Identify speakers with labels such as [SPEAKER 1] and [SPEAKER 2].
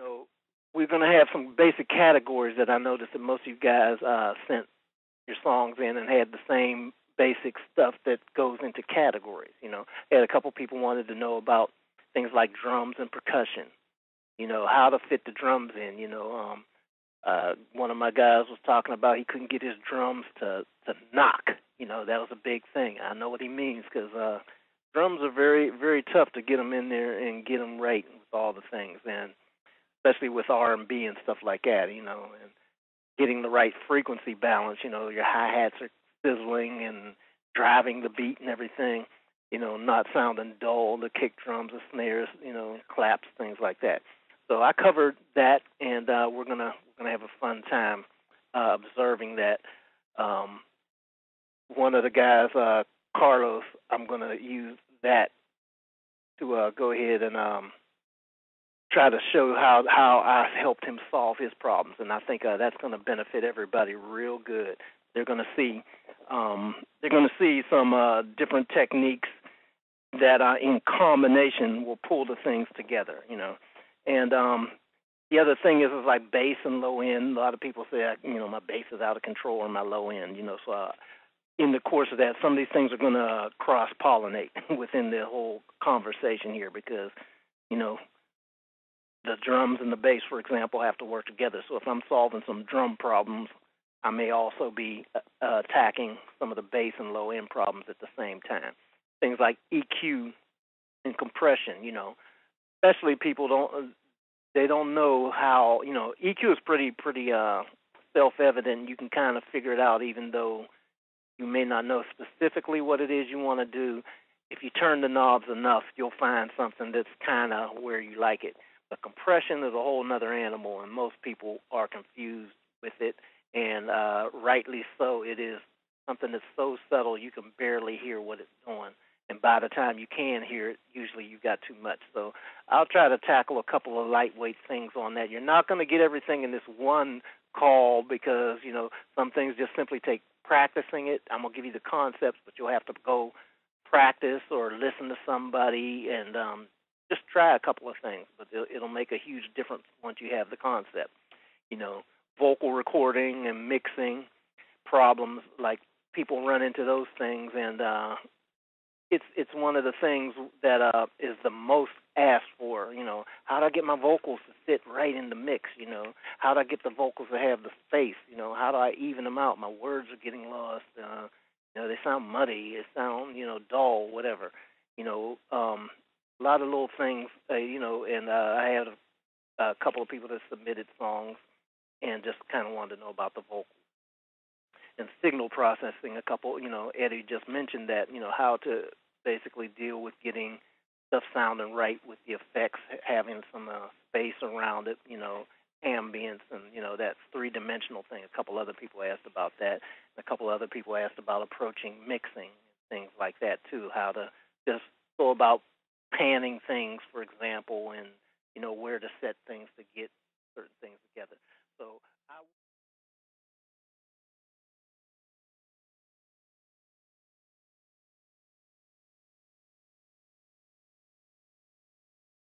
[SPEAKER 1] So we're going to have some basic categories that I noticed that most of you guys sent your songs in and had the same basic stuff that goes into categories. I had a couple people wanted to know about things like drums and percussion. How to fit the drums in. One of my guys was talking about he couldn't get his drums to knock. That was a big thing. I know what he means because drums are very, very tough to get them in there and get them right with all the things, and especially with R&B and stuff like that. And getting the right frequency balance. Your hi-hats are sizzling and driving the beat and everything. Not sounding dull. The kick drums, the snares, claps, things like that. So I covered that, and we're gonna have a fun time observing that. One of the guys, Carlos, I'm gonna use that to go ahead and try to show how I helped him solve his problems, and I think that's going to benefit everybody real good. They're going to see some different techniques that in combination will pull the things together. And the other thing is like bass and low end. A lot of people say my bass is out of control or my low end. So in the course of that, some of these things are going to cross-pollinate within the whole conversation here because the drums and the bass, for example, have to work together. So if I'm solving some drum problems, I may also be attacking some of the bass and low-end problems at the same time. Things like EQ and compression, especially people don't know how, EQ is pretty self-evident. You can kind of figure it out even though you may not know specifically what it is you want to do. If you turn the knobs enough, you'll find something that's kind of where you like it. But compression is a whole other animal, and most people are confused with it, and rightly so. It is something that's so subtle you can barely hear what it's doing. And by the time you can hear it, usually you've got too much. So I'll try to tackle a couple of lightweight things on that. You're not going to get everything in this one call because, some things just simply take practicing it. I'm going to give you the concepts, but you'll have to go practice or listen to somebody and just try a couple of things. But it'll make a huge difference once you have the concept. Vocal recording and mixing problems, like people run into those things, and it's one of the things that is the most asked for. How do I get my vocals to fit right in the mix? How do I get the vocals to have the space? How do I even them out? My words are getting lost. They sound muddy. They sound, dull, whatever. A lot of little things, and I had a couple of people that submitted songs and just kind of wanted to know about the vocals. And signal processing, a couple, Eddie just mentioned that, how to basically deal with getting stuff sounding right with the effects, having some space around it, ambience, and, that three-dimensional thing. A couple other people asked about that. A couple other people asked about approaching mixing, things like that, too, how to just go about panning things, for example, and, where to set things to get